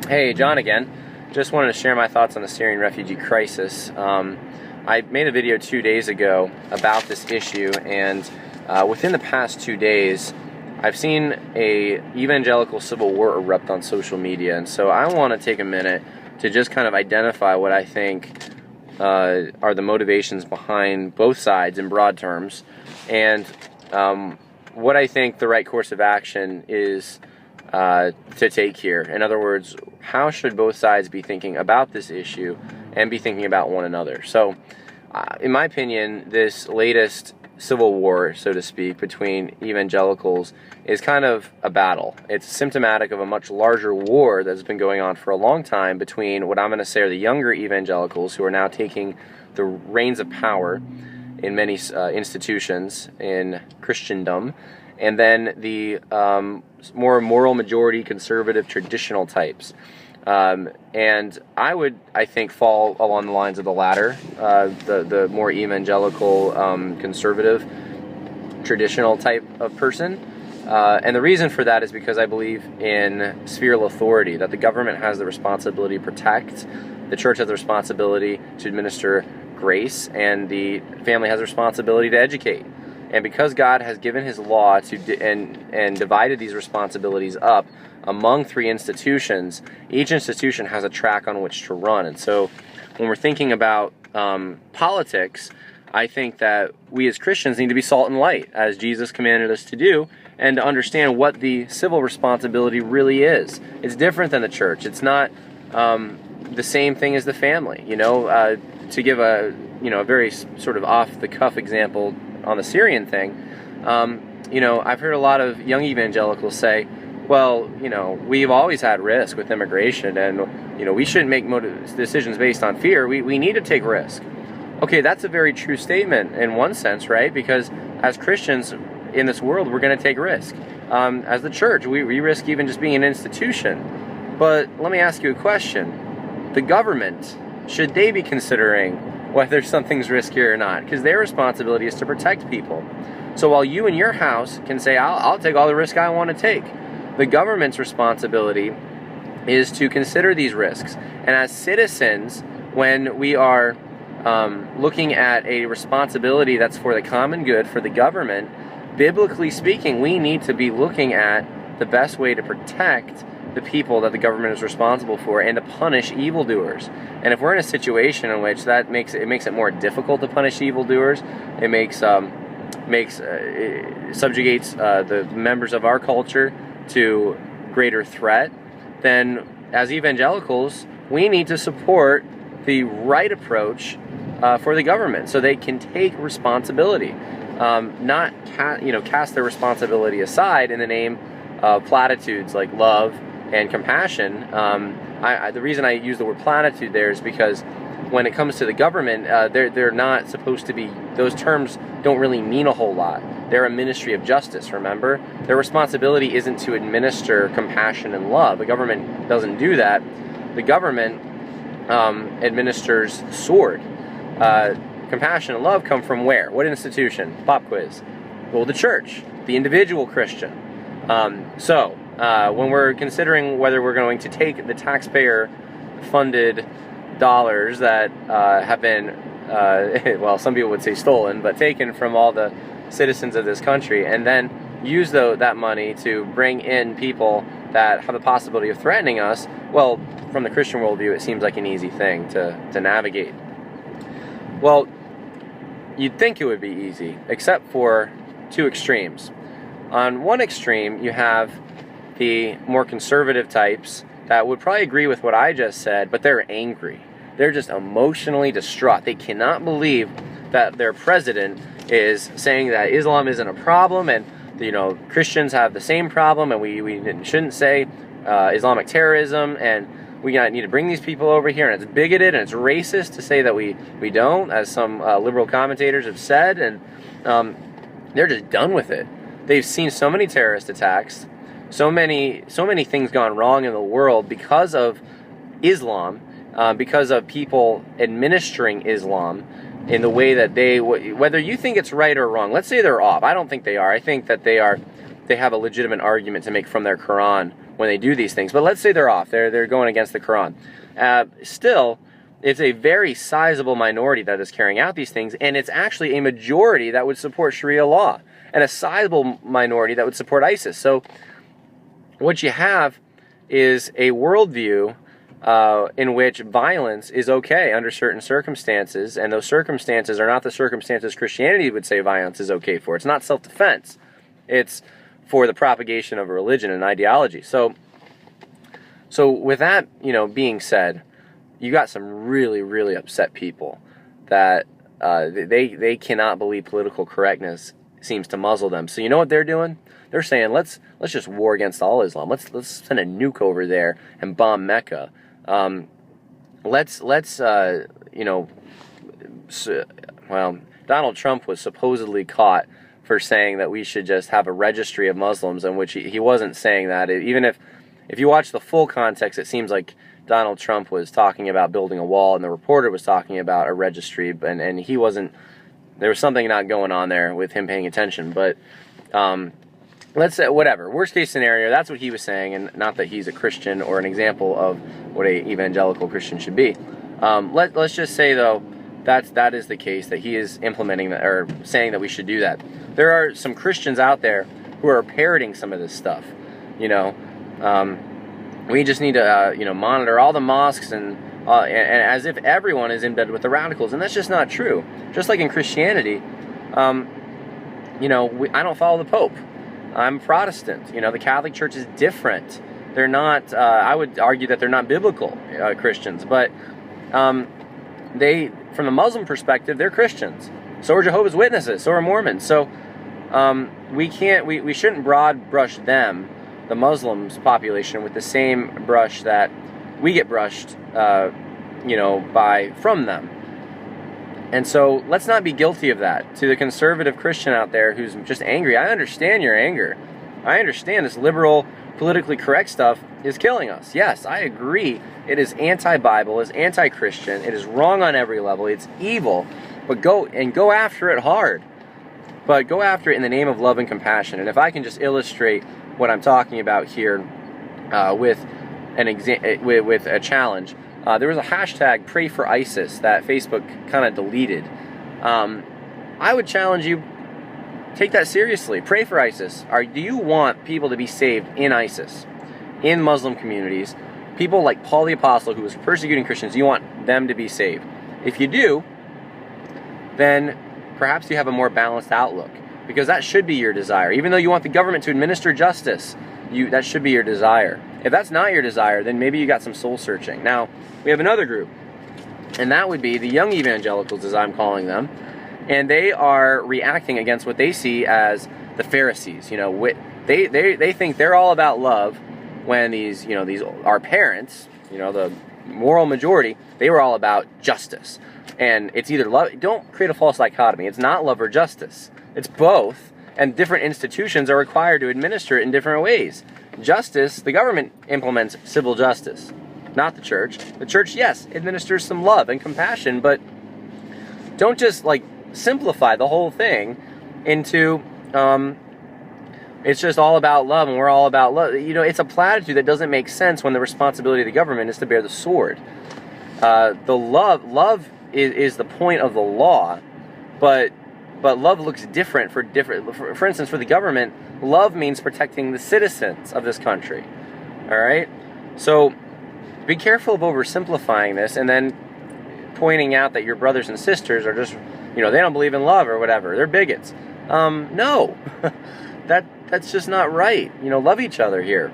Hey, John again. Just wanted to share my thoughts on the Syrian refugee crisis. I made a video 2 days ago about this issue, and within the past 2 days, I've seen a evangelical civil war erupt on social media, and so I want to take a minute to just kind of identify what I think are the motivations behind both sides in broad terms, and what I think the right course of action is to take here. In other words, how should both sides be thinking about this issue and be thinking about one another? So, in my opinion, this latest civil war, so to speak, between evangelicals is kind of a battle. It's symptomatic of a much larger war that's been going on for a long time between what I'm going to say are the younger evangelicals who are now taking the reins of power in many institutions in Christendom, and then the more moral majority, conservative, traditional types. And I think, fall along the lines of the latter, the more evangelical, conservative, traditional type of person. And the reason for that is because I believe in spheral authority, that the government has the responsibility to protect, the church has the responsibility to administer grace, and the family has the responsibility to educate. And because God has given His law and divided these responsibilities up among three institutions, each institution has a track on which to run. And so when we're thinking about politics, I think that we as Christians need to be salt and light, as Jesus commanded us to do, and to understand what the civil responsibility really is. It's different than the church. It's not the same thing as the family. To give a very sort of off-the-cuff example on the Syrian thing, I've heard a lot of young evangelicals say, well, we've always had risk with immigration, and, we shouldn't make decisions based on fear. We need to take risk. Okay, that's a very true statement in one sense, right? Because as Christians in this world, we're going to take risk. As the church, we risk even just being an institution. But let me ask you a question. The government, should they be considering whether something's riskier or not? Because their responsibility is to protect people. So while you in your house can say, I'll take all the risk I want to take, the government's responsibility is to consider these risks. And as citizens, when we are looking at a responsibility that's for the common good, for the government, biblically speaking, we need to be looking at the best way to protect the people that the government is responsible for and to punish evildoers. And if we're in a situation in which that makes it more difficult to punish evildoers, it subjugates the members of our culture to greater threat, then as evangelicals, we need to support the right approach for the government so they can take responsibility, not cast their responsibility aside in the name of platitudes like love and compassion. The reason I use the word platitude there is because when it comes to the government, they're not supposed to be, those terms don't really mean a whole lot. They're a ministry of justice, remember? Their responsibility isn't to administer compassion and love. The government doesn't do that. The government administers sword. Compassion and love come from where? What institution? Pop quiz. Well, the church, the individual Christian. When we're considering whether we're going to take the taxpayer-funded dollars that have been, some people would say stolen, but taken from all the citizens of this country, and then use that money to bring in people that have the possibility of threatening us, well, from the Christian worldview, it seems like an easy thing to navigate. Well, you'd think it would be easy, except for two extremes. On one extreme, you have the more conservative types that would probably agree with what I just said, but they're angry. They're just emotionally distraught. They cannot believe that their president is saying that Islam isn't a problem, and Christians have the same problem, and we shouldn't say Islamic terrorism, and we need to bring these people over here, and it's bigoted and it's racist to say that we don't, as some liberal commentators have said, and they're just done with it. They've seen so many terrorist attacks, so many things gone wrong in the world because of Islam, because of people administering Islam in the way that whether you think it's right or wrong, let's say they're off. I don't think they are. I think that they have a legitimate argument to make from their Quran when they do these things. But let's say they're off. They're going against the Quran. Still, it's a very sizable minority that is carrying out these things, and it's actually a majority that would support Sharia law, and a sizable minority that would support ISIS. So what you have is a worldview in which violence is okay under certain circumstances, and those circumstances are not the circumstances Christianity would say violence is okay for. It's not self-defense. It's for the propagation of a religion and ideology. So with that, being said, you got some really, really upset people that they cannot believe political correctness seems to muzzle them. So you know what they're doing? They're saying let's just war against all Islam. Let's send a nuke over there and bomb Mecca. Donald Trump was supposedly caught for saying that we should just have a registry of Muslims, in which he wasn't saying that. Even if you watch the full context, it seems like Donald Trump was talking about building a wall, and the reporter was talking about a registry, and he wasn't. There was something not going on there with him paying attention. But let's say, whatever, worst case scenario, that's what he was saying, and not that he's a Christian or an example of what a evangelical Christian should be. Let's just say, though, that is the case, that he is implementing that, or saying that we should do that. There are some Christians out there who are parroting some of this stuff. We just need to monitor all the mosques and as if everyone is in bed with the radicals, and that's just not true. Just like in Christianity, I don't follow the Pope. I'm Protestant. The Catholic Church is different. They're not. I would argue that they're not biblical Christians, but they, from the Muslim perspective, they're Christians. So are Jehovah's Witnesses. So are Mormons. So we shouldn't broad brush them, the Muslims population, with the same brush that we get brushed, from them. And so let's not be guilty of that. To the conservative Christian out there who's just angry, I understand your anger. I understand this liberal, politically correct stuff is killing us. Yes, I agree. It is anti-Bible, it's anti-Christian, it is wrong on every level, it's evil. But go after it hard. But go after it in the name of love and compassion. And if I can just illustrate what I'm talking about here with a challenge. There was a hashtag Pray for ISIS that Facebook kind of deleted. I would challenge you, take that seriously. Pray for ISIS. Do you want people to be saved in ISIS, in Muslim communities? People like Paul the Apostle, who was persecuting Christians, you want them to be saved. If you do, then perhaps you have a more balanced outlook, because that should be your desire. Even though you want the government to administer justice, that should be your desire. If that's not your desire, then maybe you got some soul searching. Now, we have another group, and that would be the young evangelicals, as I'm calling them, and they are reacting against what they see as the Pharisees. They think they're all about love, when these our parents, the moral majority, they were all about justice. And it's either love. Don't create a false dichotomy. It's not love or justice. It's both, and different institutions are required to administer it in different ways. Justice, the government implements civil justice, not the church. The church, yes, administers some love and compassion, but don't just simplify the whole thing into it's just all about love and we're all about love. It's a platitude that doesn't make sense when the responsibility of the government is to bear the sword. The love is the point of the law, but love looks different for instance, for the government, love means protecting the citizens of this country. All right? So be careful of oversimplifying this and then pointing out that your brothers and sisters are just, they don't believe in love or whatever. They're bigots. No. That's just not right. Love each other here.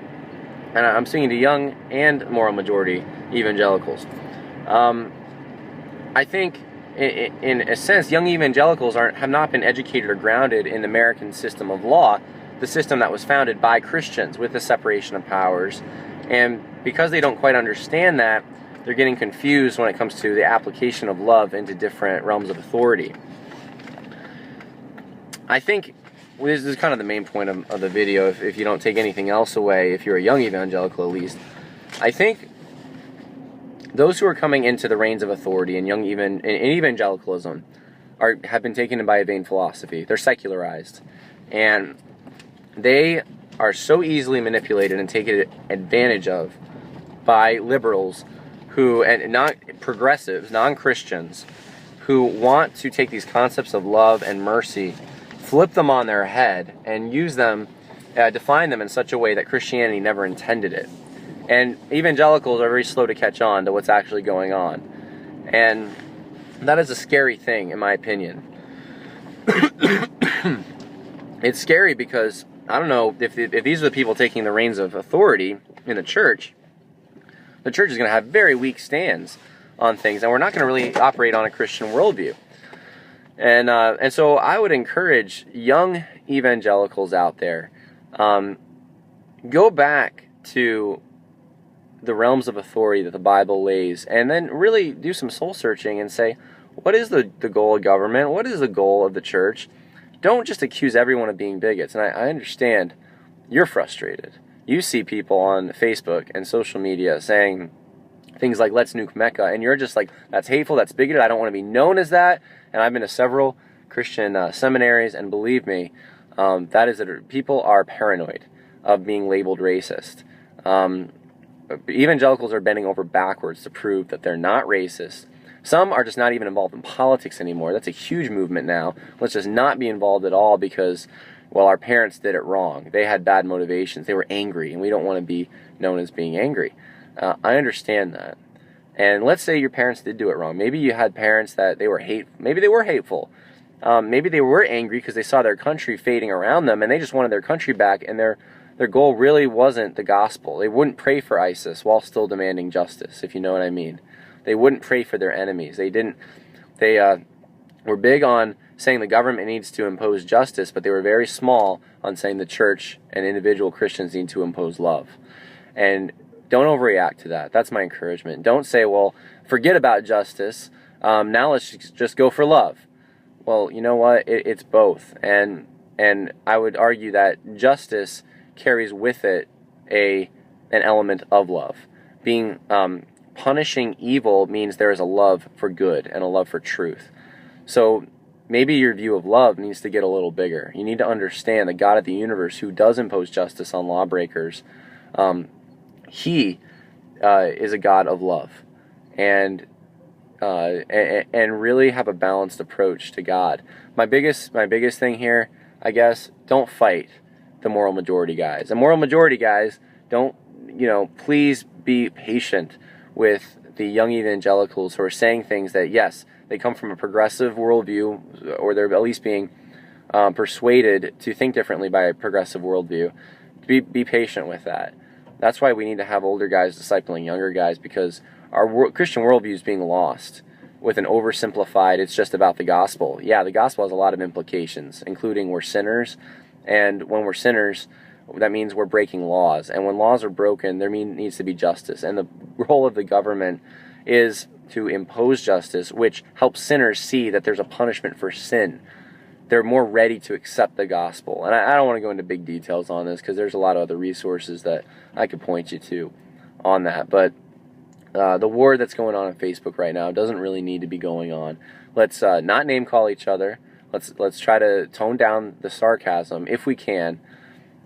And I'm speaking to young and moral majority evangelicals. I think, in a sense, young evangelicals have not been educated or grounded in the American system of law, the system that was founded by Christians with the separation of powers. And because they don't quite understand that, they're getting confused when it comes to the application of love into different realms of authority. I think this is kind of the main point of the video, if you don't take anything else away, if you're a young evangelical at least. I think those who are coming into the reins of authority in evangelicalism have been taken by a vain philosophy. They're secularized. And they are so easily manipulated and taken advantage of by liberals who, and not progressives, non-Christians, who want to take these concepts of love and mercy, flip them on their head, and use them, define them in such a way that Christianity never intended it. And evangelicals are very slow to catch on to what's actually going on. And that is a scary thing, in my opinion. It's scary because, I don't know, if these are the people taking the reins of authority in the church is going to have very weak stands on things, and we're not going to really operate on a Christian worldview. And so I would encourage young evangelicals out there, go back to the realms of authority that the Bible lays, and then really do some soul searching and say, what is the goal of government? What is the goal of the church? Don't just accuse everyone of being bigots. And I understand you're frustrated. You see people on Facebook and social media saying things like, let's nuke Mecca, and you're just like, that's hateful, that's bigoted, I don't want to be known as that. And I've been to several Christian seminaries, and believe me, people are paranoid of being labeled racist. Evangelicals are bending over backwards to prove that they're not racist. Some are just not even involved in politics anymore. That's a huge movement now. Let's just not be involved at all because, well, our parents did it wrong. They had bad motivations. They were angry, and we don't want to be known as being angry. I understand that. And let's say your parents did do it wrong. Maybe you had parents that maybe they were hateful. Maybe they were angry because they saw their country fading around them, and they just wanted their country back, and their goal really wasn't the gospel. They wouldn't pray for ISIS while still demanding justice, if you know what I mean. They wouldn't pray for their enemies. They were big on saying the government needs to impose justice, but they were very small on saying the church and individual Christians need to impose love. And don't overreact to that. That's my encouragement. Don't say, well, forget about justice. Now let's just go for love. Well, you know what? It's both. And I would argue that justice carries with it an element of love. Punishing evil means there is a love for good and a love for truth. So maybe your view of love needs to get a little bigger. You need to understand the God of the universe who does impose justice on lawbreakers. He is a God of love, and really have a balanced approach to God. My biggest thing here, I guess, don't fight the moral majority guys. The moral majority guys, please be patient with the young evangelicals who are saying things that, yes, they come from a progressive worldview, or they're at least being persuaded to think differently by a progressive worldview. Be patient with that. That's why we need to have older guys discipling younger guys, because our Christian worldview is being lost with an oversimplified, it's just about the gospel. Yeah, the gospel has a lot of implications, including we're sinners, and when we're sinners, that means we're breaking laws. And when laws are broken, there needs to be justice. And the role of the government is to impose justice, which helps sinners see that there's a punishment for sin. They're more ready to accept the gospel. And I don't want to go into big details on this because there's a lot of other resources that I could point you to on that. But the war that's going on Facebook right now doesn't really need to be going on. Let's not name call each other. Let's try to tone down the sarcasm if we can.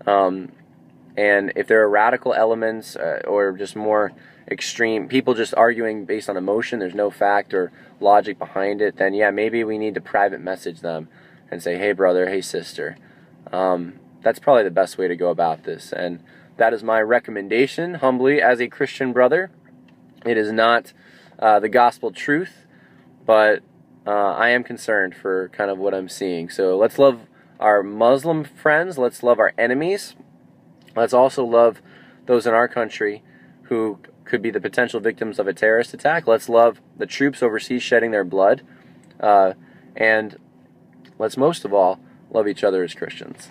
And if there are radical elements or just more extreme people just arguing based on emotion, there's no fact or logic behind it, then yeah, maybe we need to private message them and say, hey brother, hey sister. That's probably the best way to go about this. And that is my recommendation, humbly, as a Christian brother. It is not the gospel truth, but I am concerned for kind of what I'm seeing. So let's love our Muslim friends. Let's love our enemies. Let's also love those in our country who could be the potential victims of a terrorist attack. Let's love the troops overseas shedding their blood. And let's most of all love each other as Christians.